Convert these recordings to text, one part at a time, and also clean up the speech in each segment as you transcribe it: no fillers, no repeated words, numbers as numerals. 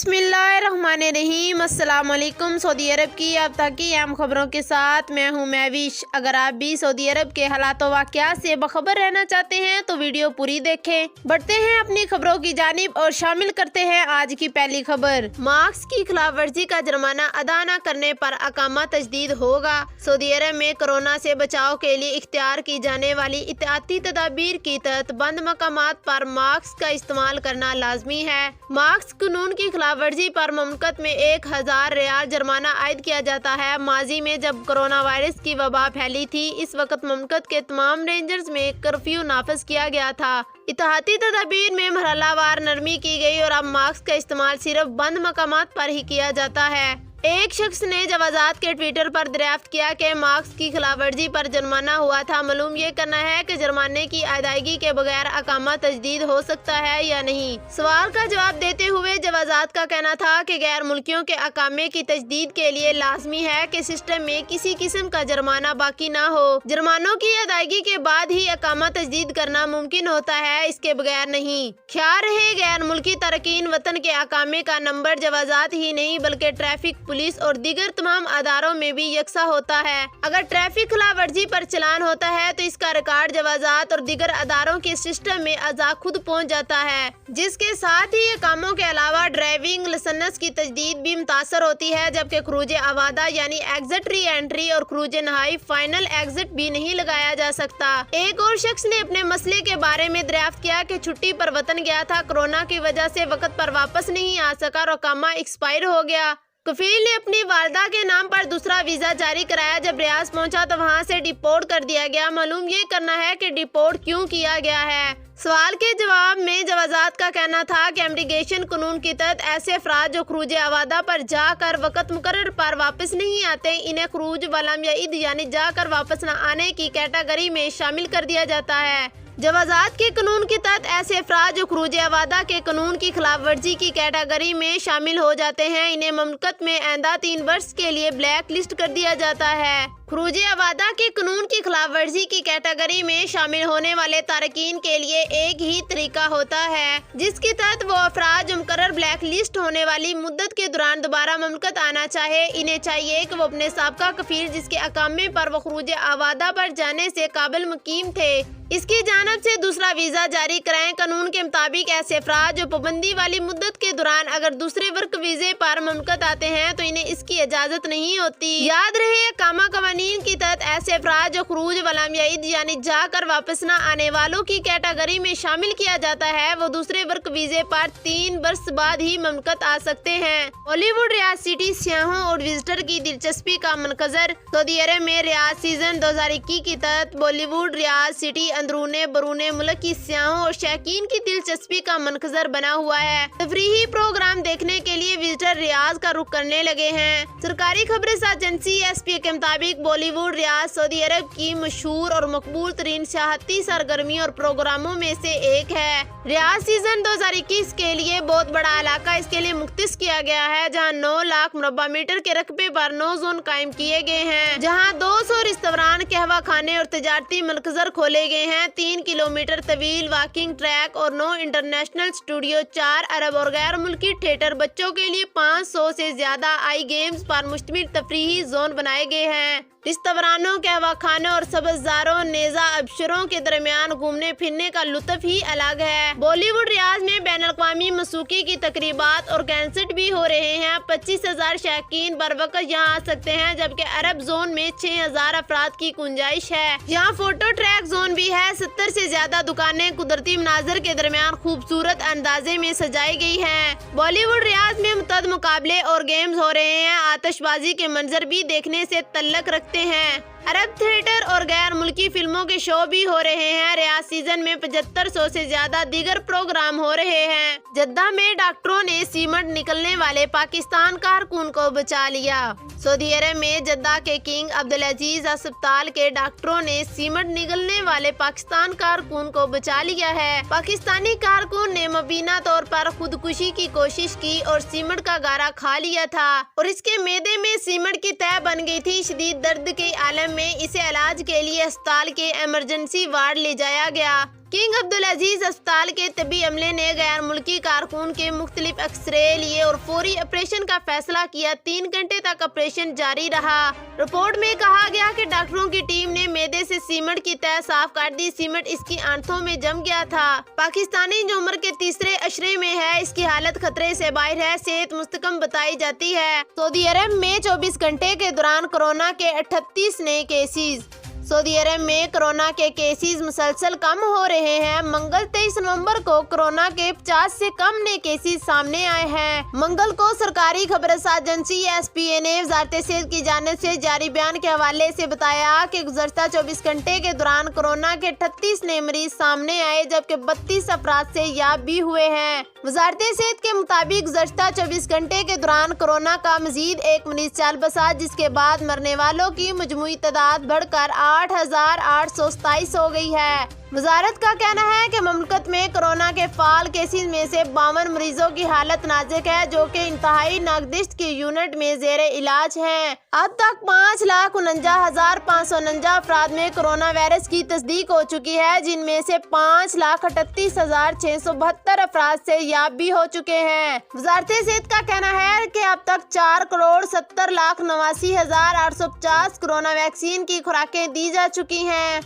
बिस्मिल्लाहिर्रहमानिर्रहीम। अस्सलाम वालेकुम। सऊदी अरब की अब तक की अहम खबरों के साथ मैं हूं महविश। अगर आप भी सऊदी अरब के हालात वाक़यात से बखबर रहना चाहते हैं तो वीडियो पूरी देखें। बढ़ते हैं अपनी खबरों की जानिब और शामिल करते हैं आज की पहली खबर। मास्क की खिलाफ वर्जी का जुर्माना अदा न करने पर अकामा तजदीद होगा। सऊदी अरब में कोरोना से बचाव के लिए इख्तियार की जाने वाली एहतियाती तदाबीर की तहत बंद मकामात पर मास्क का इस्तेमाल करना लाजमी है। मास्क कानून की खिलाफ वर्जी पर मुमलकत में 1000 रियाल जुर्माना आयद किया जाता है। माजी में जब कोरोना वायरस की वबा फैली थी, इस वक्त मुमलकत के तमाम रेंजर्स में कर्फ्यू नाफिज किया गया था। इत्तेहादी तदाबीर में मरहलावार नरमी की गई और अब मास्क का इस्तेमाल सिर्फ बंद मकामात पर ही किया जाता है। एक शख्स ने जवाजात के ट्विटर पर दरियाफ्त किया कि मास्क की खिलाफ वर्जी पर जुर्माना हुआ था। मालूम ये करना है कि जुर्माने की अदायगी के बगैर अकामा तजदीद हो सकता है या नहीं। सवाल का जवाब देते हुए जवाजात का कहना था कि गैर मुल्कियों के अकामे की तजदीद के लिए लाजमी है कि सिस्टम में किसी किस्म का जुर्माना बाकी ना हो। जुर्मानों की अदायगी के बाद ही अकामा तजदीद करना मुमकिन होता है, इसके बगैर नहीं। ख्याल रहे गैर मुल्की तारकीन वतन के अकामे का नंबर जवाजात ही नहीं बल्कि ट्रैफिक, पुलिस और दीगर तमाम अदारों में भी यकसा होता है। अगर ट्रैफिक खिलाफ वर्जी पर चलान होता है तो इसका रिकॉर्ड जवाजात और दीगर अदारों के सिस्टम में अज़ा खुद पहुंच जाता है, जिसके साथ ही कामों के अलावा ड्राइविंग लाइसेंस की तजदीद भी मुतासर होती है। जबकि खरूज आवादा यानी एग्जिट री एंट्री और खरूज नहाई फाइनल एग्जिट भी नहीं लगाया जा सकता। एक और शख्स ने अपने मसले के बारे में दरियाफ्त किया कि छुट्टी पर वतन गया था, कोरोना की वजह से वक्त पर वापस नहीं आ सका और अकामा एक्सपायर हो गया। कफील ने अपनी वालदा के नाम पर दूसरा वीजा जारी कराया। जब रियाज पहुंचा तो वहां से डिपोर्ट कर दिया गया। मालूम ये करना है कि डिपोर्ट क्यों किया गया है। सवाल के जवाब में जवाजात का कहना था कि इमिग्रेशन कानून के तहत ऐसे अफराद जो खरूज आवादा पर जाकर वक़्त मुकर्रर पर वापस नहीं आते, इन्हें खरूज वलम या ईद यानी जाकर वापस न आने की कैटेगरी में शामिल कर दिया जाता है। जवाजात के कानून के तहत ऐसे अफराद जो खरूज आवादा के कानून की खिलाफ वर्जी की कैटेगरी में शामिल हो जाते हैं, इन्हें मुमलकत में आइंदा 3 वर्ष के लिए ब्लैक लिस्ट कर दिया जाता है। खरूज आवादा के कानून की खिलाफ वर्जी की कैटेगरी में शामिल होने वाले तारकीन के लिए एक ही तरीका होता है, जिसके तहत वो अफराद जो मुकर्रर ब्लैक लिस्ट होने वाली मुद्दत के दौरान दोबारा मुमलकत आना चाहे, इन्हें चाहिए कि वो अपने साबका कफील जिसके अकामे पर वो खरूज आवादा पर जाने से काबिल मुकीम थे, इसकी जानब से दूसरा वीजा जारी कराएं। कानून के मुताबिक ऐसे अफराद जो पाबंदी वाली मुद्दत के दौरान अगर दूसरे वर्क वीजे पर मुमलकत आते हैं तो इन्हें इसकी इजाजत नहीं होती। याद रहे अकामा कवानीन के तहत ऐसे अफराद जो खरूज वलम या ईद यानी जाकर वापस न आने वालों की कैटेगरी में शामिल किया जाता है, वो दूसरे वर्क वीजे पर 3 वर्ष बाद ही मुमलकत आ सकते हैं। बॉलीवुड रियाज सिटी सियाहों और विजिटर की दिलचस्पी का मनकजर। सऊदी अरब में रियाज सीजन 2021 के तहत बॉलीवुड रियाज सिटी अंदरूने बरूने मुल्क की सियाहों और शौकीन की दिलचस्पी का मनकजर बना हुआ है। तफरीही प्रोग्राम देखने के लिए विजिटर रियाज का रुख करने लगे हैं। सरकारी खबरें एजेंसी एसपी के मुताबिक बॉलीवुड रियाज सऊदी अरब की मशहूर और मकबूल तरीन सियाहती सरगर्मियों और प्रोग्रामों में से एक है। रियाज सीजन 2021 के लिए बहुत बड़ा इलाका इसके लिए मुख्तस किया गया है, जहाँ 9 लाख मुरब्बा मीटर के रकबे पर 9 जोन कायम किए गए हैं, जहाँ 200 रेस्तरान, कहवा खाने और तजारती मनकजर खोले गए हैं। 3 किलोमीटर तवील वॉकिंग ट्रैक और 9 इंटरनेशनल स्टूडियो, 4 अरब और गैर मुल्की थिएटर, बच्चों के लिए 500 से ज्यादा आई गेम्स पर मुश्तमिल तफरीही जोन बनाए गए हैं। रेस्तरानों, कहवा खानों और सब्ज़ारों, नेजा अबशरों के दरमियान घूमने फिरने का लुत्फ ही अलग है। बॉलीवुड रियाज में बैन अवी मौसीकी की तकरीबात और कंसर्ट भी हो रहे हैं। 25,000 शौकीन बर वक्त यहाँ आ सकते हैं, जबकि अरब जोन में 6,000 अफराद की गुंजाइश है। यहाँ फोटो ट्रैक जोन भी है। 70 से ज्यादा दुकानें कुदरती मनाजर के दरमियान खूबसूरत अंदाजे में सजाई गई हैं। बॉलीवुड रियाज में मुतअद्दिद मुकाबले और गेम्स हो रहे हैं। आतिशबाजी के मंजर भी देखने से तल्लक रखते हैं। अरब थिएटर और गैर मुल्की फिल्मों के शो भी हो रहे हैं। रियाज सीजन में 7500 से ज्यादा दीगर प्रोग्राम हो रहे हैं। जद्दा में डॉक्टरों ने सीमट निकलने वाले पाकिस्तान कारकुन को बचा लिया। सऊदी अरब में जद्दा के किंग अब्दुल अजीज अस्पताल के डॉक्टरों ने सीमट निकलने वाले पाकिस्तान कारकुन को बचा लिया है। पाकिस्तानी कारकुन ने मुबीना तौर पर खुदकुशी की कोशिश की और सीमट का गारा खा लिया था और इसके मेदे में सीमट की तह बन गई थी। शदीद दर्द के आलम में इसे इलाज के लिए अस्पताल के इमरजेंसी वार्ड ले जाया गया کنگ عبدالعزیز اسپتال کے طبی عملے نے غیر ملکی کارکن کے مختلف ایکس-رے لیے اور فوری آپریشن کا فیصلہ کیا۔ 3 گھنٹے تک آپریشن جاری رہا۔ رپورٹ میں کہا گیا کہ ڈاکٹروں کی ٹیم نے معدے سے سیمنٹ کی تہہ صاف کر دی۔ سیمنٹ اس کی آنتوں میں جم گیا تھا۔ پاکستانی جو عمر کے تیسرے عشرے میں ہے، اس کی حالت خطرے سے باہر ہے، صحت مستحکم بتائی جاتی ہے۔ سعودی عرب میں 24 گھنٹے کے دوران کورونا کے 38 نئے کیسز۔ سعودی عرب میں کورونا کے کیسز مسلسل کم ہو رہے ہیں۔ منگل 23 نومبر کو کورونا کے 50 سے کم نئے کیسز سامنے آئے ہیں۔ منگل کو سرکاری خبررساں ایجنسی SPA نے وزارت صحت کی جانب سے جاری بیان کے حوالے سے بتایا کہ گزشتہ 24 گھنٹے کے دوران کورونا کے 38 نئے مریض سامنے آئے، جبکہ 32 افراد سے یاب بھی ہوئے ہیں۔ وزارت صحت کے مطابق گزشتہ 24 گھنٹے کے دوران کورونا کا مزید ایک مریض چل بسا، جس کے بعد مرنے والوں کی مجموعی تعداد بڑھ کر 8,827 ہو گئی ہے۔ وزارت کا کہنا ہے کہ مملکت میں کورونا کے فعال کیسز میں سے 52 مریضوں کی حالت نازک ہے، جو کہ انتہائی ناگزشت کی یونٹ میں زیر علاج ہیں۔ اب تک 5,49,549 افراد میں کورونا وائرس کی تصدیق ہو چکی ہے، جن میں سے 5,38,672 افراد سے یاب بھی ہو چکے ہیں۔ وزارت صحت کا کہنا ہے کہ اب تک 4,70,89,850 کورونا ویکسین کی خوراکیں دی جا چکی ہیں۔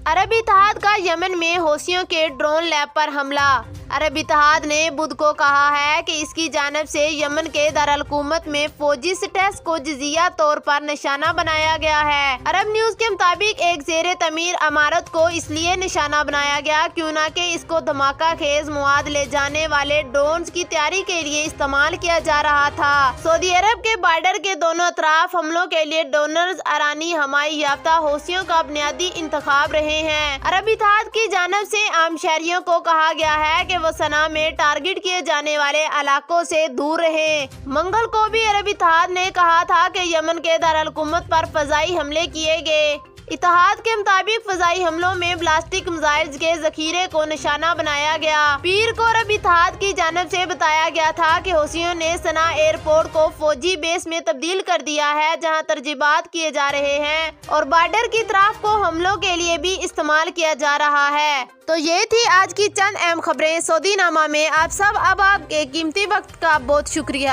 عرب اتحاد کا یمن میں حوثیوں کے ڈرون لیب پر حملہ۔ عرب اتحاد نے بدھ کو کہا ہے کہ اس کی جانب سے یمن کے دارالحکومت میں فوجی سٹیس کو جزیہ طور پر نشانہ بنایا گیا ہے۔ عرب نیوز کے مطابق ایک زیر تعمیر عمارت کو اس لیے نشانہ بنایا گیا کیوں نہ کہ اس کو دھماکہ خیز مواد لے جانے والے ڈرونز کی تیاری کے لیے استعمال کیا جا رہا تھا۔ سعودی عرب کے بارڈر کے دونوں اطراف حملوں کے لیے ڈونرز ایرانی حمایت یافتہ حوثیوں کا بنیادی انتخاب رہے ہیں۔ عرب اتحاد کی جانب سے عام شہریوں کو کہا گیا ہے کہ وہ صنعاء میں ٹارگٹ کیے جانے والے علاقوں سے دور رہیں۔ منگل کو بھی عرب اتحاد نے کہا تھا کہ یمن کے دارالحکومت پر فضائی حملے کیے گئے۔ اتحاد کے مطابق فضائی حملوں میں بلاسٹک میزائلز کے ذخیرے کو نشانہ بنایا گیا۔ پیر کو عرب اتحاد کی جانب سے بتایا گیا تھا کہ حوثیوں نے صنعاء ایئرپورٹ کو فوجی بیس میں تبدیل کر دیا ہے، جہاں ترجیحات کیے جا رہے ہیں اور بارڈر کی طرف کو حملوں کے لیے بھی استعمال کیا جا رہا ہے۔ تو یہ تھی آج کی چند اہم خبریں سعودی نامہ میں۔ آپ کے قیمتی وقت کا بہت شکریہ۔